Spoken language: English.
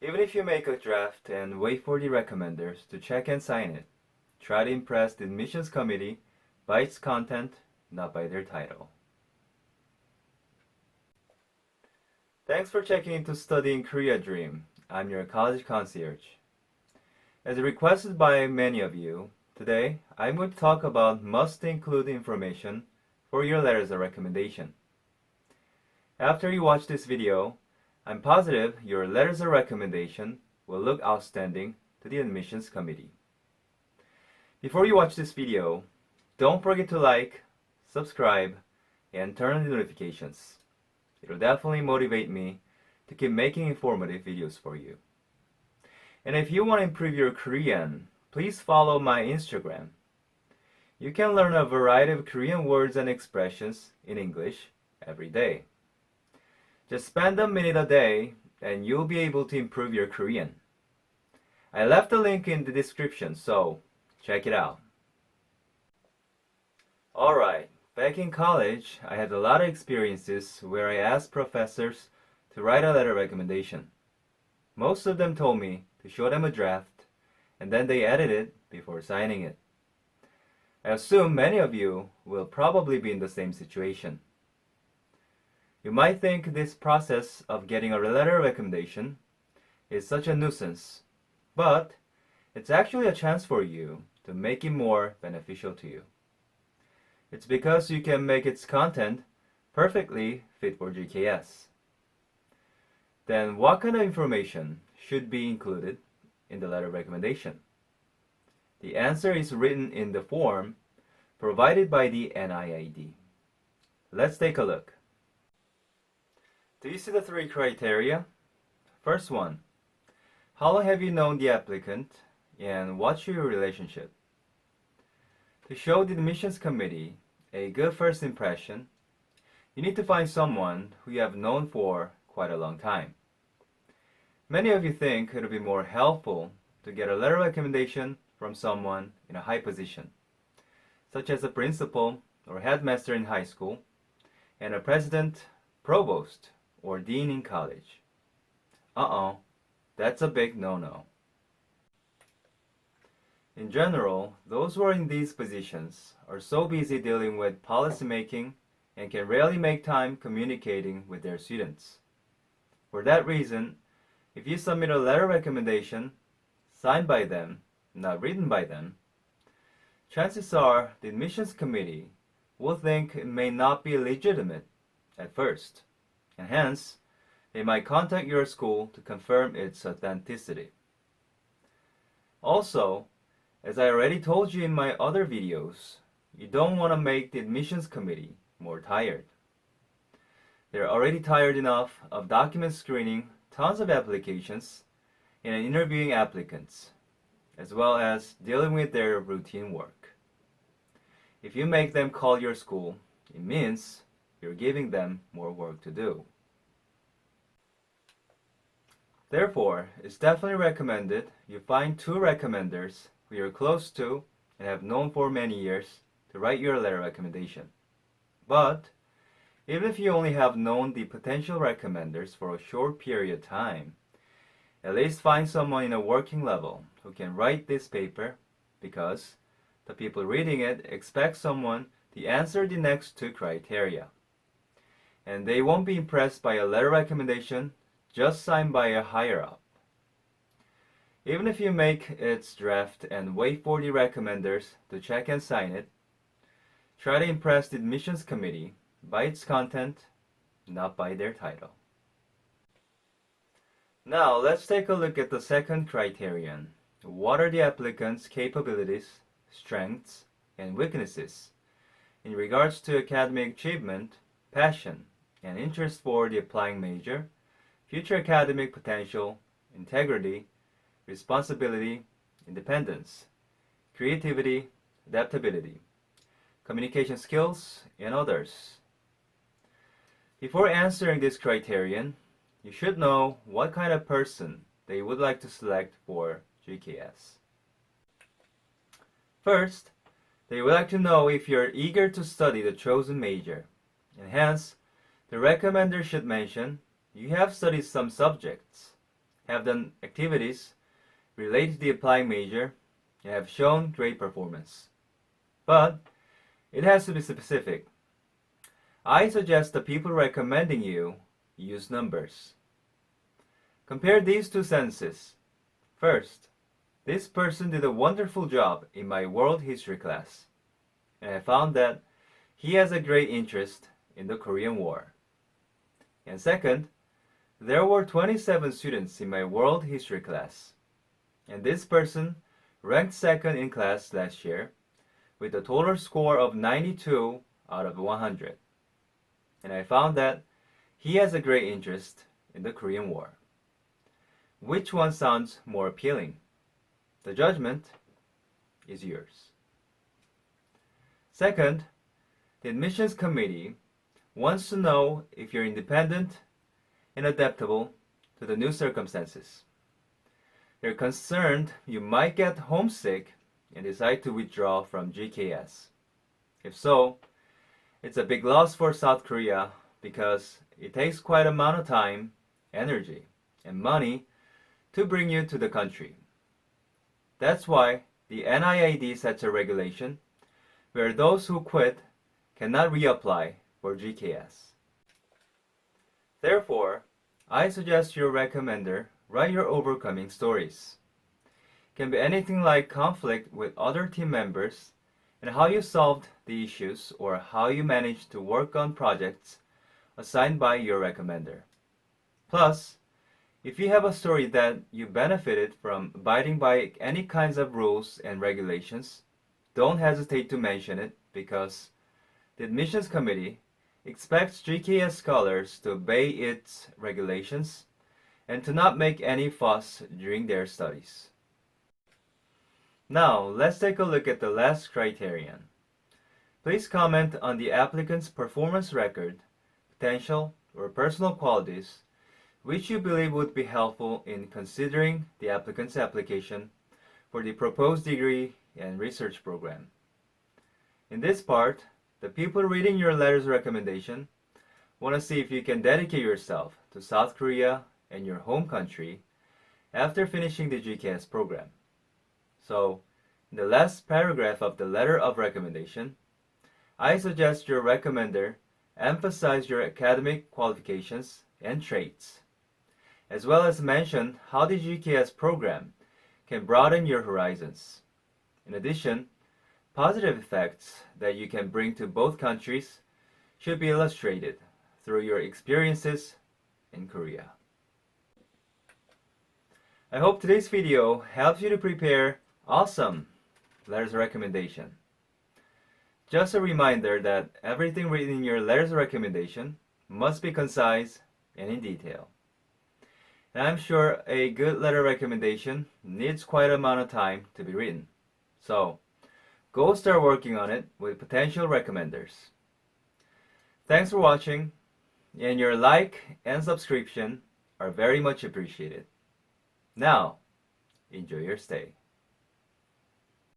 Even if you make a draft and wait for the recommenders to check and sign it, try to impress the admissions committee by its content, not by their title. Thanks for checking into Studying Korea Dream. I'm your college concierge. As requested by many of you, today I'm going to talk about must-include information for your letters of recommendation. After you watch this video, I'm positive your letters of recommendation will look outstanding to the admissions committee. Before you watch this video, don't forget to like, subscribe, and turn on the notifications. It'll definitely motivate me to keep making informative videos for you. And if you want to improve your Korean, please follow my Instagram. You can learn a variety of Korean words and expressions in English every day. Just spend a minute a day and you'll be able to improve your Korean. I left a link in the description, so check it out. Alright, back in college, I had a lot of experiences where I asked professors to write a letter of recommendation. Most of them told me to show them a draft, and then they edit it before signing it. I assume many of you will probably be in the same situation. You might think this process of getting a letter of recommendation is such a nuisance, but it's actually a chance for you to make it more beneficial to you. It's because you can make its content perfectly fit for GKS. Then what kind of information should be included in the letter of recommendation? The answer is written in the form provided by the NIID. Let's take a look. Do you see the three criteria? First one, how long have you known the applicant and what's your relationship? To show the admissions committee a good first impression, you need to find someone who you have known for quite a long time. Many of you think it would be more helpful to get a letter of recommendation from someone in a high position, such as a principal or headmaster in high school, and a president, provost, or dean in college. That's a big no-no. In general, those who are in these positions are so busy dealing with policy making and can rarely make time communicating with their students. For that reason, if you submit a letter of recommendation signed by them, not written by them, chances are the admissions committee will think it may not be legitimate at first, and hence, they might contact your school to confirm its authenticity. Also, as I already told you in my other videos, you don't want to make the admissions committee more tired. They're already tired enough of document screening tons of applications and interviewing applicants, as well as dealing with their routine work. If you make them call your school, it means you're giving them more work to do. Therefore, it's definitely recommended you find two recommenders who you're close to and have known for many years to write your letter of recommendation. But even if you only have known the potential recommenders for a short period of time, at least find someone in a working level who can write this paper, because the people reading it expect someone to answer the next two criteria. And they won't be impressed by a letter of recommendation just signed by a higher-up. Even if you make its draft and wait for the recommenders to check and sign it, try to impress the admissions committee by its content, not by their title. Now let's take a look at the second criterion. What are the applicant's capabilities, strengths, and weaknesses in regards to academic achievement, passion, and interest for the applying major, future academic potential, integrity, responsibility, independence, creativity, adaptability, communication skills, and others. Before answering this criterion, you should know what kind of person they would like to select for GKS. First, they would like to know if you're eager to study the chosen major, and hence, the recommender should mention you have studied some subjects, have done activities related to the applying major, and have shown great performance. But it has to be specific. I suggest the people recommending you use numbers. Compare these two sentences. First, this person did a wonderful job in my world history class, and I found that he has a great interest in the Korean War. And second, there were 27 students in my world history class, and this person ranked second in class last year with a total score of 92 out of 100. And I found that he has a great interest in the Korean War. Which one sounds more appealing? The judgment is yours. Second, the admissions committee wants to know if you're independent and adaptable to the new circumstances. They're concerned you might get homesick and decide to withdraw from GKS. If so, it's a big loss for South Korea because it takes quite an amount of time, energy, and money to bring you to the country. That's why the NIAID sets a regulation where those who quit cannot reapply for GKS. Therefore, I suggest your recommender write your overcoming stories. It can be anything like conflict with other team members and how you solved the issues or how you managed to work on projects assigned by your recommender. Plus, if you have a story that you benefited from abiding by any kinds of rules and regulations, don't hesitate to mention it because the admissions committee expects GKS scholars to obey its regulations and to not make any fuss during their studies. Now, let's take a look at the last criterion. Please comment on the applicant's performance record, potential, or personal qualities which you believe would be helpful in considering the applicant's application for the proposed degree and research program. In this part, the people reading your letter's recommendation want to see if you can dedicate yourself to South Korea and your home country after finishing the GKS program. So, in the last paragraph of the letter of recommendation, I suggest your recommender emphasize your academic qualifications and traits, as well as mention how the GKS program can broaden your horizons. In addition, positive effects that you can bring to both countries should be illustrated through your experiences in Korea. I hope today's video helps you to prepare awesome letters of recommendation. Just a reminder that everything written in your letters of recommendation must be concise and in detail. And I'm sure a good letter recommendation needs quite an amount of time to be written. So, go start working on it with potential recommenders. Thanks for watching, and your like and subscription are very much appreciated. Now, enjoy your stay.